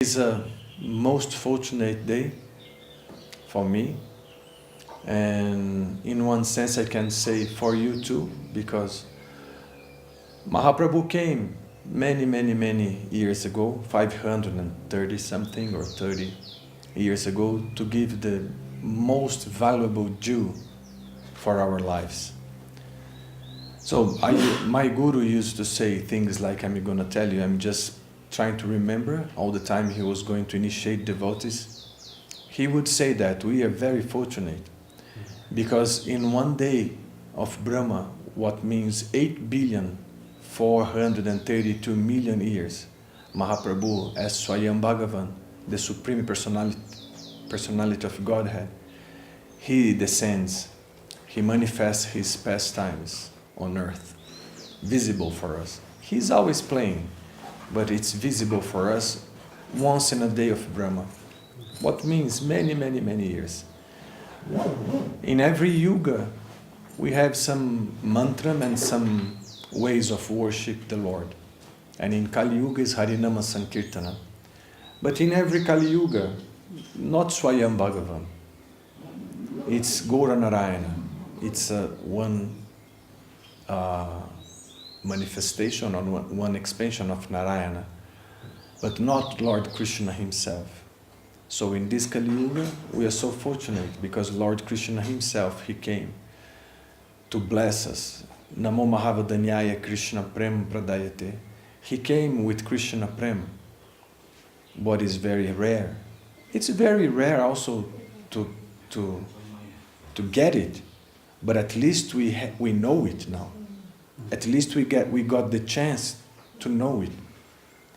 It's a most fortunate day for me, and in one sense I can say for you too, because Mahaprabhu came many years ago, 530 something or 30 years ago, to give the most valuable jewel for our lives. So my guru used to say things like, I'm going to tell you, I'm just trying to remember all the time he was going to initiate devotees. He would say that we are very fortunate because in one day of Brahma, what means 8,432,000,000 years, Mahaprabhu as Swayam Bhagavan, the Supreme Personality of Godhead, he descends, he manifests his pastimes on earth, visible for us. He's always playing, but it's visible for us once in a day of Brahma. What means many years. In every yuga, we have some mantra and some ways of worship the Lord. And in Kali Yuga is Harinama Sankirtana. But in every Kali Yuga, not Swayam Bhagavan. It's Gaura Narayana. It's one manifestation or one expansion of Narayana, but not Lord Krishna himself. So in this Kali Yuga, we are so fortunate because Lord Krishna himself, he came to bless us. Namo Mahavadanyaya Krishna Prem Pradayate. He came with Krishna Prem, what is very rare. It's very rare also to get it, but at least we know it now. At least we got the chance to know it.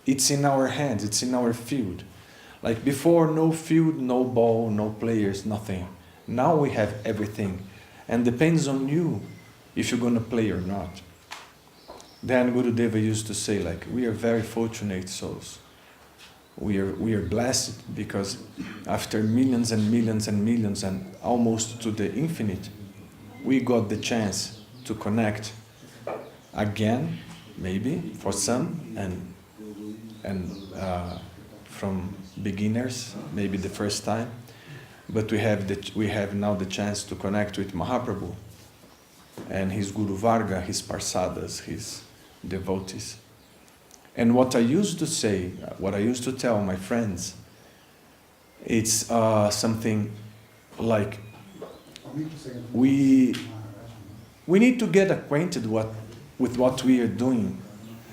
It's in our hands, it's in our field. Like before, no field, no ball, no players, nothing. Now we have everything. And depends on you if you're going to play or not. Then Gurudeva used to say, like, we are very fortunate souls. We are blessed because after millions and millions and millions and almost to the infinite, we got the chance to connect again, maybe for some, and from beginners, maybe the first time, but we have now the chance to connect with Mahaprabhu and his Guru Varga, his Parsadas, his devotees. And what I used to say, what I used to tell my friends, it's something like we need to get acquainted with what we are doing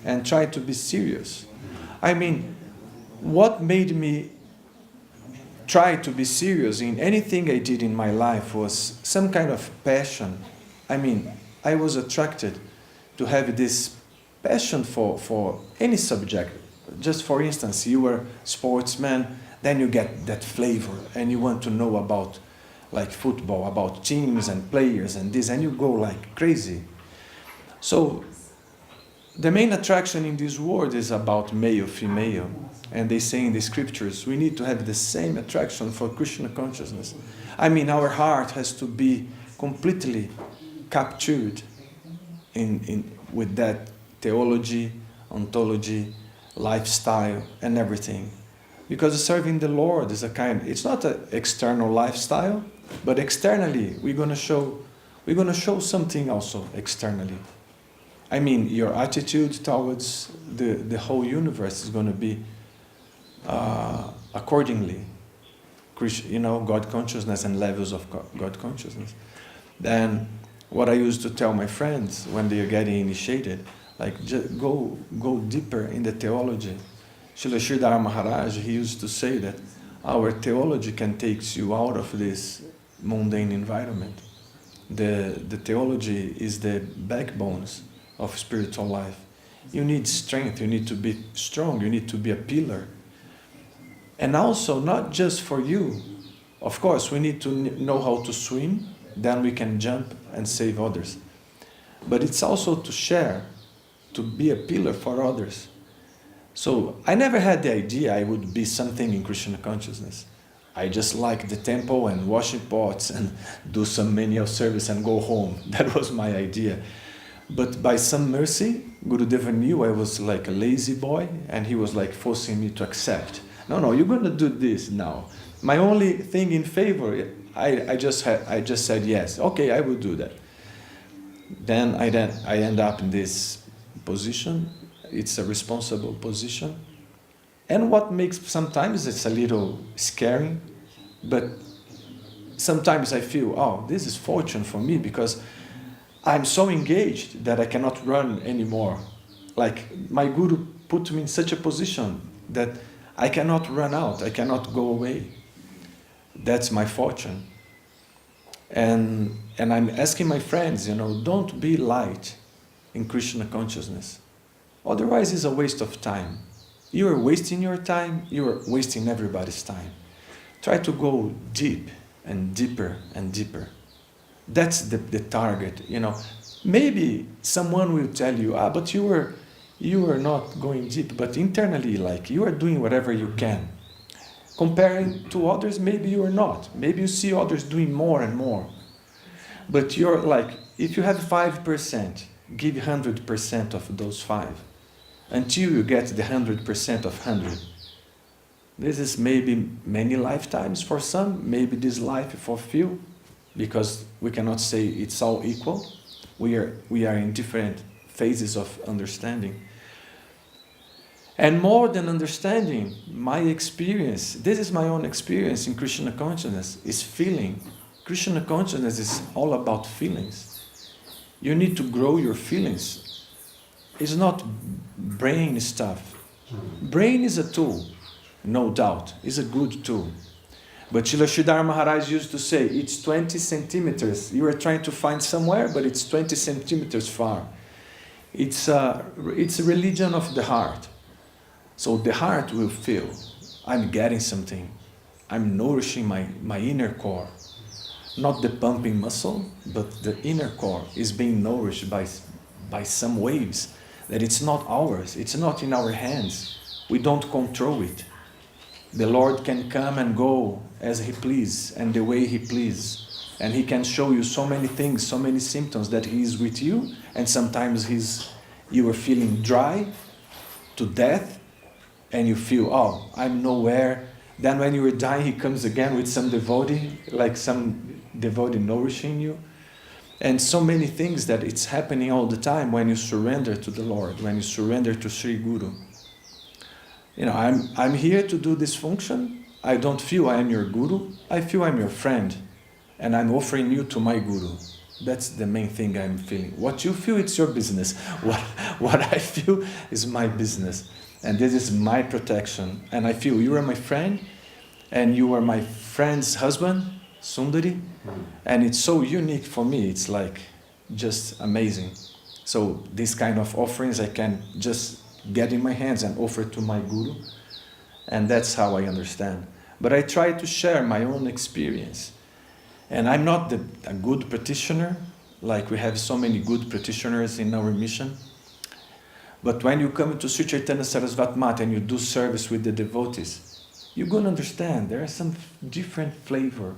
and try to be serious. I mean, what made me try to be serious in anything I did in my life was some kind of passion. I mean, I was attracted to have this passion for any subject. Just for instance, you were a sportsman, then you get that flavor and you want to know about like football, about teams and players and this, and you go like crazy. So the main attraction in this world is about male, female. And they say in the scriptures, we need to have the same attraction for Krishna consciousness. I mean, our heart has to be completely captured with that theology, ontology, lifestyle, and everything. Because serving the Lord is it's not an external lifestyle, but externally we're going to show something also externally. I mean, your attitude towards the whole universe is going to be accordingly. God consciousness and levels of God consciousness. Then what I used to tell my friends when they are getting initiated, like just go deeper in the theology. Srila Sridhar Maharaj, he used to say that our theology can take you out of this mundane environment. The theology is the backbones of spiritual life. You need strength, you need to be strong, you need to be a pillar. And also, not just for you. Of course, we need to know how to swim, then we can jump and save others. But it's also to share, to be a pillar for others. So I never had the idea I would be something in Krishna consciousness. I just like the temple and washing pots and do some menial service and go home. That was my idea. But by some mercy, Gurudeva knew I was like a lazy boy and he was like forcing me to accept. No, you're going to do this now. My only thing in favor, I just said yes. Okay, I will do that. Then I end up in this position. It's a responsible position. And what makes, sometimes it's a little scary, but sometimes I feel, oh, this is fortune for me because I'm so engaged that I cannot run anymore. Like my guru put me in such a position that I cannot run out, I cannot go away. That's my fortune. And I'm asking my friends, don't be light in Krishna consciousness. Otherwise it's a waste of time. You are wasting your time, you are wasting everybody's time. Try to go deep and deeper and deeper. That's the target, Maybe someone will tell you, but you are not going deep, but internally, like, you are doing whatever you can. Comparing to others, maybe you are not. Maybe you see others doing more and more. But you're like, if you have 5%, give 100% of those 5. Until you get the 100% of 100. This is maybe many lifetimes for some, maybe this life for few, because we cannot say it's all equal. We are in different phases of understanding. And more than understanding, my experience, this is my own experience in Krishna consciousness, is feeling. Krishna consciousness is all about feelings. You need to grow your feelings. It's not brain stuff. Brain is a tool, no doubt. It's a good tool. But Srila Sridhar Maharaj used to say, it's 20 centimeters. You are trying to find somewhere, but it's 20 centimeters far. It's a religion of the heart. So the heart will feel, I'm getting something. I'm nourishing my inner core. Not the pumping muscle, but the inner core is being nourished by some waves that it's not ours. It's not in our hands. We don't control it. The Lord can come and go as He please and the way He please. And He can show you so many things, so many symptoms that He is with you. And sometimes you are feeling dry to death and you feel, oh, I'm nowhere. Then when you are dying, He comes again with some devotee, like some devotee nourishing you. And so many things that it's happening all the time when you surrender to the Lord, when you surrender to Sri Guru. I'm here to do this function. I don't feel I am your guru. I feel I'm your friend. And I'm offering you to my guru. That's the main thing I'm feeling. What you feel, it's your business. What I feel is my business. And this is my protection. And I feel you are my friend. And you are my friend's husband, Sundari. And it's so unique for me. It's like just amazing. So these kind of offerings I can just get in my hands and offer to my guru. And that's how I understand. But I try to share my own experience. And I'm not a good practitioner, like we have so many good practitioners in our mission. But when you come to Sri Chaitanya Sarasvati Mata and you do service with the devotees, you're going to understand there are some different flavor,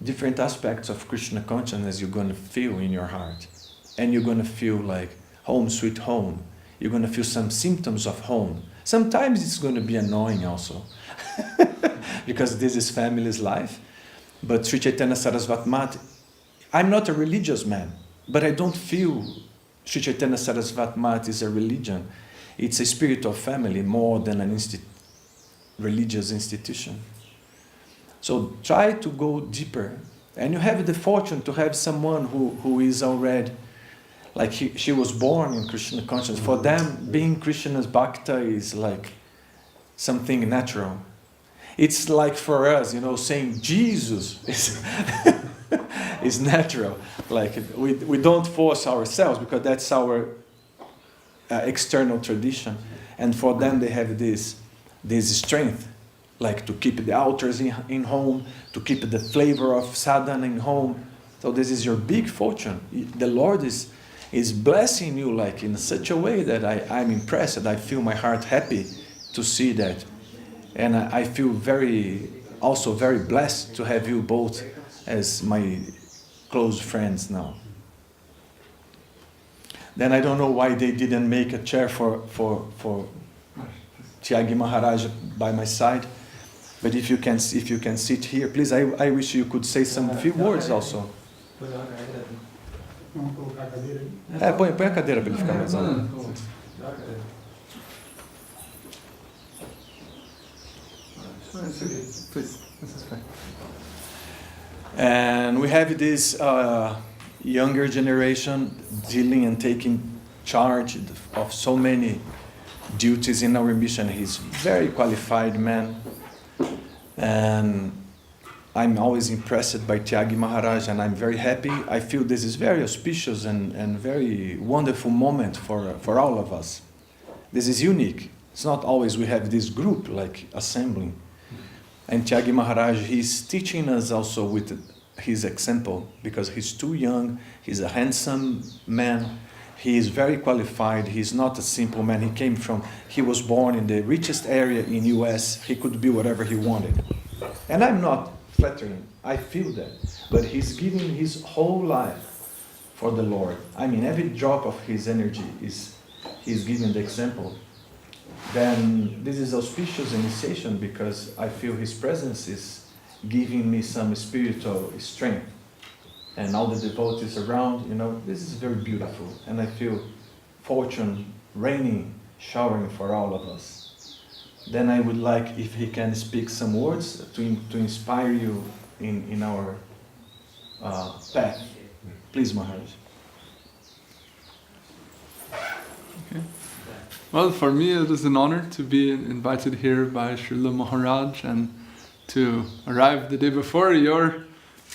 different aspects of Krishna consciousness you're going to feel in your heart. And you're going to feel like home sweet home. You're going to feel some symptoms of home. Sometimes it's going to be annoying also. Because this is family's life. But Sri Chaitanya Sarasvati Mata, I'm not a religious man, but I don't feel Sri Chaitanya Sarasvati Mata is a religion. It's a spirit of family more than an religious institution. So try to go deeper. And you have the fortune to have someone who is already, like she was born in Krishna consciousness. For them, being Krishna's Bhakta is like something natural. It's like for us, saying Jesus is natural. Like we don't force ourselves because that's our external tradition. And for them, they have this strength, like to keep the altars in home, to keep the flavor of sadhana in home. So this is your big fortune. The Lord is blessing you like in such a way that I'm impressed, and I feel my heart happy to see that. And I feel also very blessed to have you both as my close friends now. Then I don't know why they didn't make a chair for Tyagi Maharaj by my side. But if you can sit here, please, I wish you could say some few words also. Põe a cadeira para ele ficar mais alto. And we have this younger generation dealing and taking charge of so many duties in our mission. He's very qualified man, and I'm always impressed by Tyagi Maharaj, and I'm very happy. I feel this is very auspicious and very wonderful moment for all of us. This is unique. It's not always we have this group like assembling. And Tyagi Maharaj, he's teaching us also with his example, because he's too young, he's a handsome man, he is very qualified, he's not a simple man. He was born in the richest area in US, he could be whatever he wanted. And I'm not flattering, I feel that. But he's giving his whole life for the Lord. I mean, every drop of his energy he's giving the example. Then this is auspicious initiation, because I feel his presence is giving me some spiritual strength. And all the devotees around, this is very beautiful. And I feel fortune raining, showering for all of us. Then I would like if he can speak some words to inspire you in our path. Please, Maharaj. Okay. Well, for me it is an honor to be invited here by Srila Maharaj and to arrive the day before your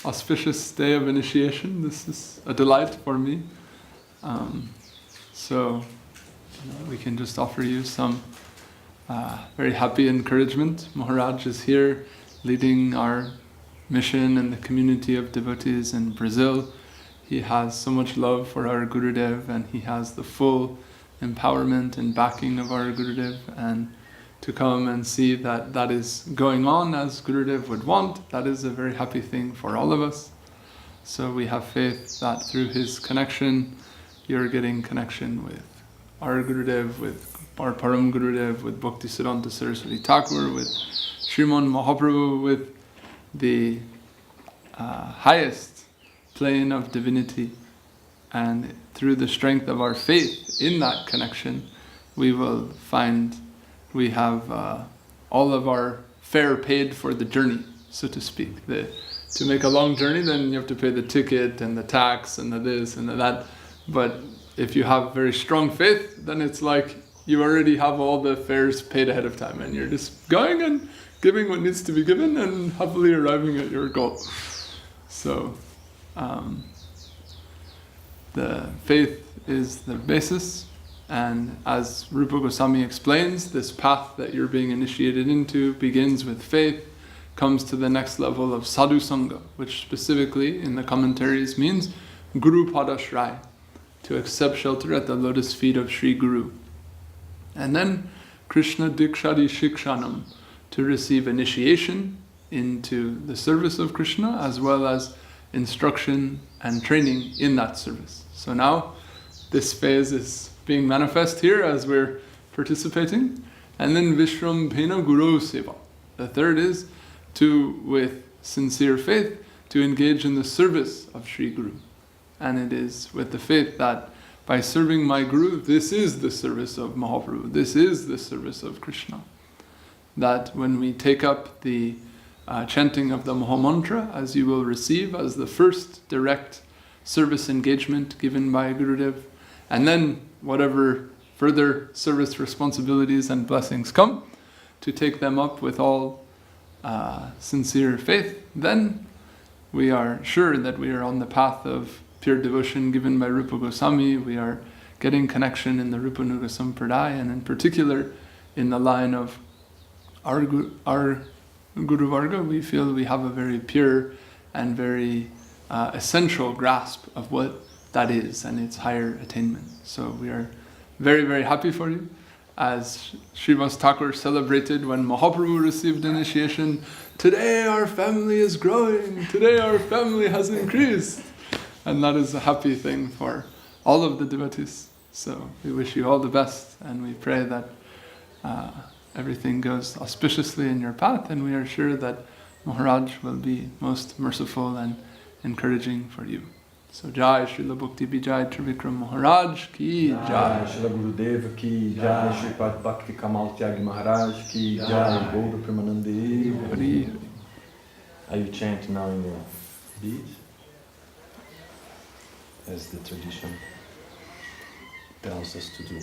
auspicious day of initiation. This is a delight for me. So we can just offer you some very happy encouragement. Maharaj is here leading our mission and the community of devotees in Brazil. He has so much love for our Gurudev, and he has the full empowerment and backing of our Gurudev, and to come and see that is going on as Gurudev would want, that is a very happy thing for all of us. So we have faith that through his connection, you're getting connection with our Gurudev, with our Param Gurudev, with Bhakti Siddhanta Saraswati Thakur, with Sriman Mahaprabhu, with the highest plane of divinity. And through the strength of our faith in that connection, we will find we have all of our fare paid for the journey, so to speak. To make a long journey, then you have to pay the ticket and the tax and the this and the that. But if you have very strong faith, then it's like you already have all the fares paid ahead of time, and you're just going and giving what needs to be given and happily arriving at your goal. So the faith is the basis, and as Rupa Goswami explains, this path that you're being initiated into begins with faith, comes to the next level of sadhu sangha, which specifically in the commentaries means Guru Padashray, to accept shelter at the lotus feet of Sri Guru. And then Krishna Dikshadi Shikshanam, to receive initiation into the service of Krishna, as well as instruction and training in that service. So now this phase is being manifest here as we're participating. And then Vishram Bhena Guru Seva. The third is to, with sincere faith, to engage in the service of Sri Guru. And it is with the faith that by serving my Guru, this is the service of Mahaprabhu, this is the service of Krishna. That when we take up the chanting of the Mahamantra, as you will receive as the first direct service engagement given by Gurudev, and then whatever further service responsibilities and blessings come, to take them up with all sincere faith, then we are sure that we are on the path of pure devotion given by Rupa Goswami. We are getting connection in the Rupa Nuga Sampradaya, and in particular in the line of our Guru Varga, we feel we have a very pure and very essential grasp of what that is and its higher attainment. So we are very, very happy for you. As Srivas Thakur celebrated when Mahaprabhu received initiation, today our family is growing, today our family has increased. And that is a happy thing for all of the devotees. So we wish you all the best, and we pray that everything goes auspiciously in your path, and we are sure that Maharaj will be most merciful and encouraging for you. So Jai Srila Bhakti Vijay Trivikram Maharaj Ki Jai. Srila Gurudeva Ki Jai. Sripad Bhakti Kamal Tyagi Maharaj Ki Jai. Gaura Premanande. Hari Hari. Are you chanting now in your beads? As the tradition tells us to do.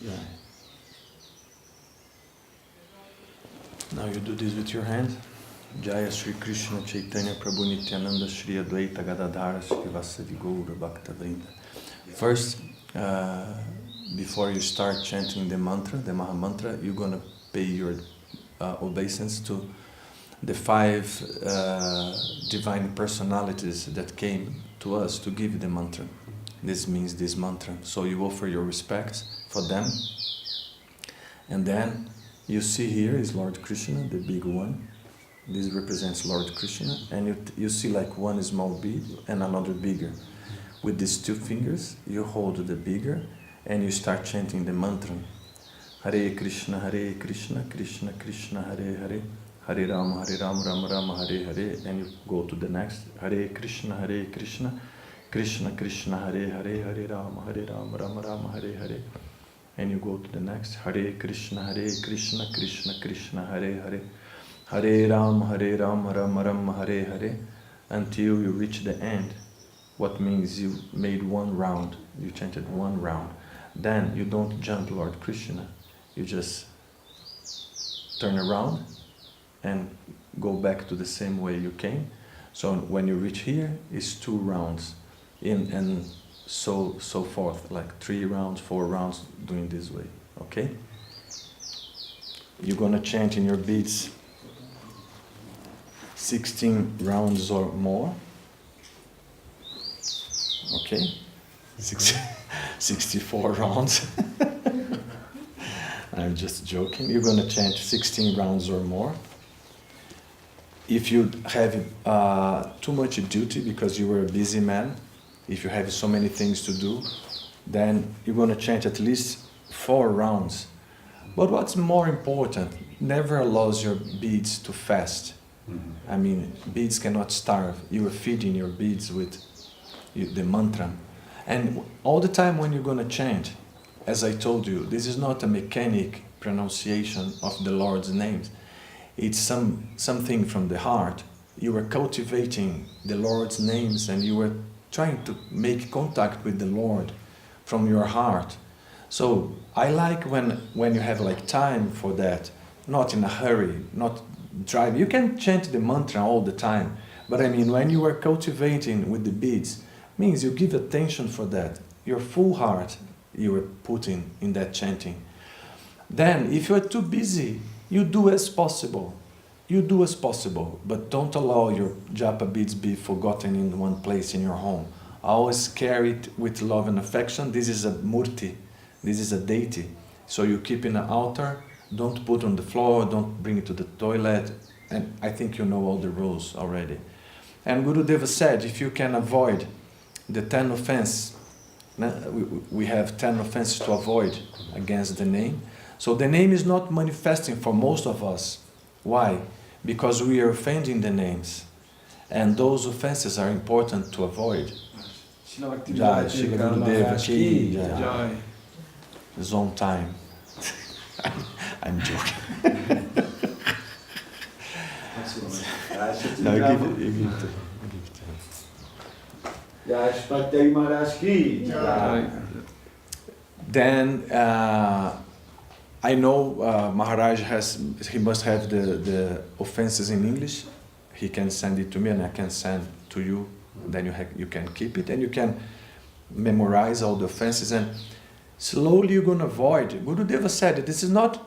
Yeah. Now you do this with your hand. Jaya Sri Krishna Chaitanya Prabhu Nityananda Shri Advaita Gadadhara Shri Vasavi Gaura Bhakta Vrinda. First, before you start chanting the mantra, the Maha Mantra, you're going to pay your obeisance to the 5 divine personalities that came to us to give the mantra. This means this mantra. So you offer your respects for them. And then you see here is Lord Krishna, the big one. This represents Lord Krishna. And you see like one small bead and another bigger. With these 2 fingers, you hold the bigger and you start chanting the mantra. Hare Krishna, Krishna Krishna, Hare Hare. Hare Rama, Rama Rama, Hare Hare. And you go to the next. Hare Krishna, Krishna Krishna, Hare Hare. Hare Rama, Rama Rama, Hare Hare. And you go to the next. Hare Krishna, Krishna Krishna, Hare Hare. Hare Rama, Rama Rama, Hare Hare. Until you reach the end. What means you made 1 round. You chanted 1 round. Then you don't jump Lord Krishna. You just turn around and go back to the same way you came. So when you reach here, it's 2 rounds. And so forth, like 3 rounds, 4 rounds, doing this way. Okay? You're gonna chant in your beats 16 rounds or more. Okay? 64 rounds. I'm just joking. You're gonna chant 16 rounds or more. If you have too much duty because you were a busy man, if you have so many things to do, then you're going to chant at least 4 rounds. But what's more important, never allows your beads to fast. Mm-hmm. I mean, beads cannot starve. You are feeding your beads with the mantra. And all the time when you're going to chant, as I told you, this is not a mechanic pronunciation of the Lord's names. It's something from the heart. You are cultivating the Lord's names and you are trying to make contact with the Lord from your heart. So I like when you have like time for that, not in a hurry, not drive. You can chant the mantra all the time, but I mean when you are cultivating with the beads, means you give attention for that, your full heart, you were putting in that chanting. Then, if you are too busy, you do as possible. You do as possible, but don't allow your japa beads be forgotten in one place in your home. Always carry it with love and affection. This is a murti, this is a deity. So you keep in an altar, don't put on the floor, don't bring it to the toilet, and I think you know all the rules already. And Gurudeva said, if you can avoid the 10 offenses, we have 10 offenses to avoid against the name. So the name is not manifesting for most of us. Why? Because we are offending the names. And those offenses are important to avoid. Jai, Shri Gurudeva Ki Jai. His own time. I'm joking. No, give it to him. Jai Maharaj Ki Jai. Then I know Maharaj he must have the offenses in English. He can send it to me and I can send to you. Then you can keep it and you can memorize all the offenses and slowly you're going to avoid. Gurudeva said that this is not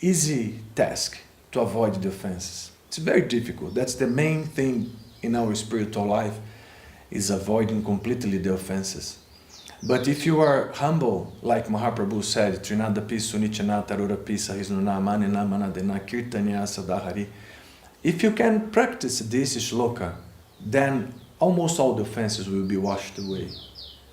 easy task to avoid the offenses. It's very difficult. That's the main thing in our spiritual life, is avoiding completely the offenses. But if you are humble, like Mahaprabhu said, Trinadapi Sunichana Tarurapi Sahisnuna Manina Manadena Kirtanya Sadahari, if you can practice this shloka, then almost all the offenses will be washed away.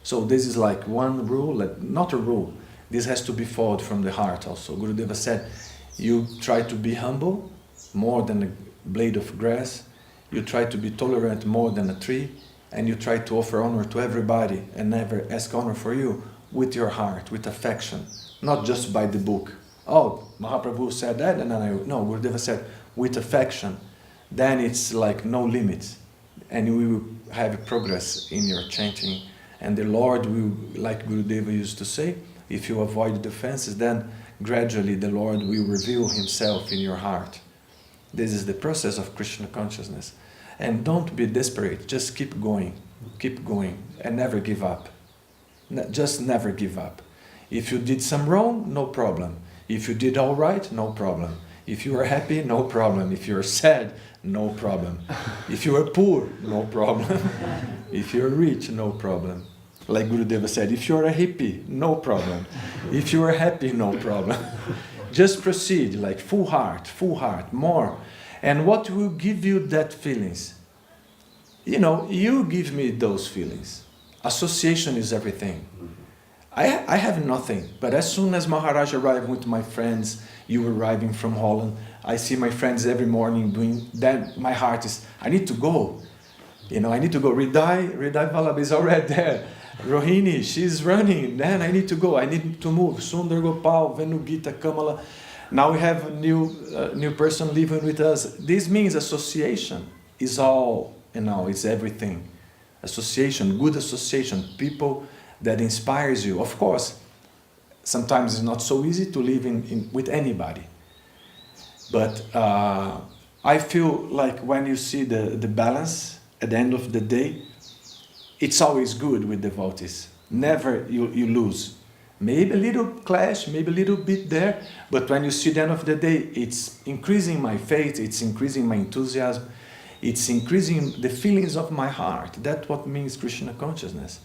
So this is like one rule, not a rule. This has to be followed from the heart also. Gurudeva said, you try to be humble more than a blade of grass. You try to be tolerant more than a tree. And you try to offer honor to everybody and never ask honor for you with your heart, with affection, not just by the book. Oh, Mahaprabhu said that, and then no, Gurudeva said with affection. Then it's like no limits, and you will have progress in your chanting. And the Lord will, like Gurudeva used to say, if you avoid the offenses, then gradually the Lord will reveal Himself in your heart. This is the process of Krishna consciousness. And don't be desperate, just keep going, and never give up. Just never give up. If you did some wrong, no problem. If you did all right, no problem. If you are happy, no problem. If you are sad, no problem. If you are poor, no problem. If you are rich, no problem. Like Gurudeva said, if you are a hippie, no problem. If you are happy, no problem. Just proceed, like full heart, more. And what will give you that feelings? You give me those feelings. Association is everything. I have nothing, but as soon as Maharaj arrived with my friends, you arriving from Holland, I see my friends every morning doing that. My heart is, I need to go. I need to go. Hriday Vallabh is already there. Rohini, she's running. Then I need to go. I need to move. Sundar Gopal, Venugita, Kamala. Now we have a new person living with us. This means association is all, it's everything. Association, good association, people that inspires you. Of course, sometimes it's not so easy to live with anybody. But I feel like when you see the balance at the end of the day, it's always good with devotees. Never you lose. Maybe a little clash, maybe a little bit there, but when you see the end of the day, it's increasing my faith, it's increasing my enthusiasm, it's increasing the feelings of my heart. That's what means Krishna consciousness,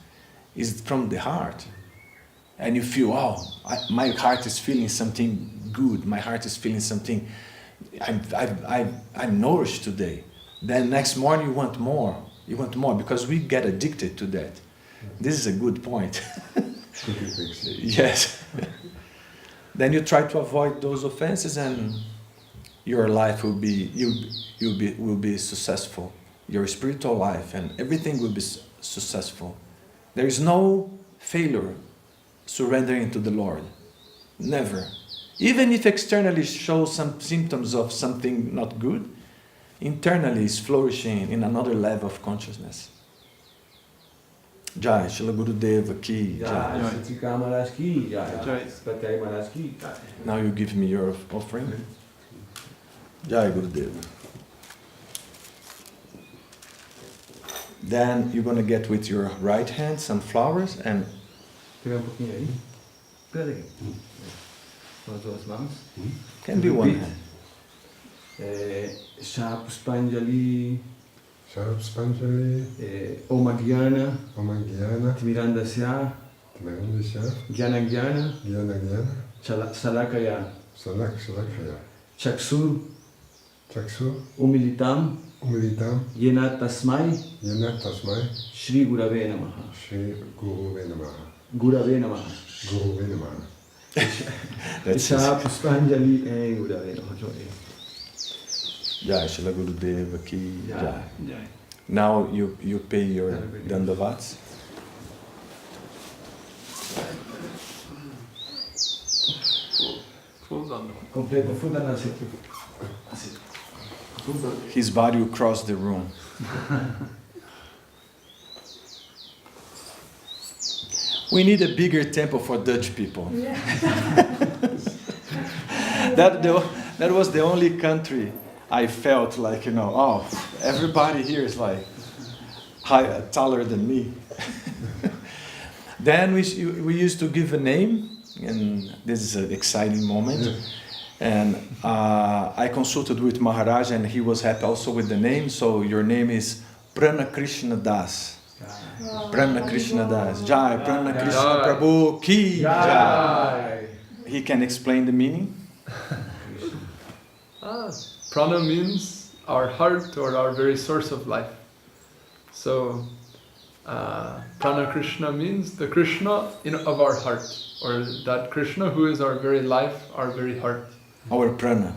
is from the heart. And you feel, my heart is feeling something good, my heart is feeling something, I'm nourished today. Then next morning you want more, because we get addicted to that. This is a good point. Yes. Then you try to avoid those offenses, and your life will be successful. Your spiritual life and everything will be successful. There is no failure surrendering to the Lord. Never. Even if externally shows some symptoms of something not good, internally is flourishing in another level of consciousness. Jai, Srila Gurudeva Ki Jai. Trivikram Maharaj Ki Jai. Bhakti Maharaj Ki Jai. Now you give me your offering. Jai Gurudeva. Then you're going to get with your right hand some flowers and Pegar pouquinho aí. Good again. Close those mouths. Can be one hand. Shapuspanjali, Sharpspanjali, Omagyana, Omagyana, Timirandasya, Timarandisha, Gyanagyana, Gyanagyana, Salakaya, Salakaya, Chaksu, Chaksu, Umilitam, Umilitam, Yenat Tasmai, Yanat Tasmai, Shri Gurave Namaha. Shri Gurave Namaha. Gurave Namaha. Gurave Namaha. That's Shapuspanjali, Gurave Namaha. Jai Shila Gurudeva ki Jai. Jai. Now you pay your dandavats. Full done. Completa, full assim. His body will cross the room. We need a bigger temple for Dutch people. That was the only country I felt like, everybody here is like taller than me. Then we used to give a name, and this is an exciting moment. And I consulted with Maharaj, and he was happy also with the name. So your name is Prana Krishna Das. Prana Krishna Das. Jai, Prana Krishna Prabhu ki Jai. He can explain the meaning? Prana means our heart or our very source of life. So, Prana Krishna means the Krishna of our heart, or that Krishna who is our very life, our very heart. Our prana.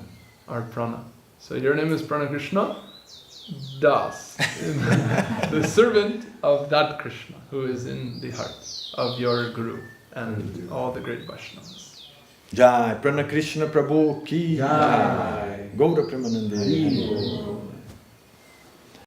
Our prana. So your name is Prana Krishna Das, the servant of that Krishna who is in the heart of your Guru and all the great Vaishnavas. Jai, Prana Krishna Prabhu ki Jai. Gaura Premanande.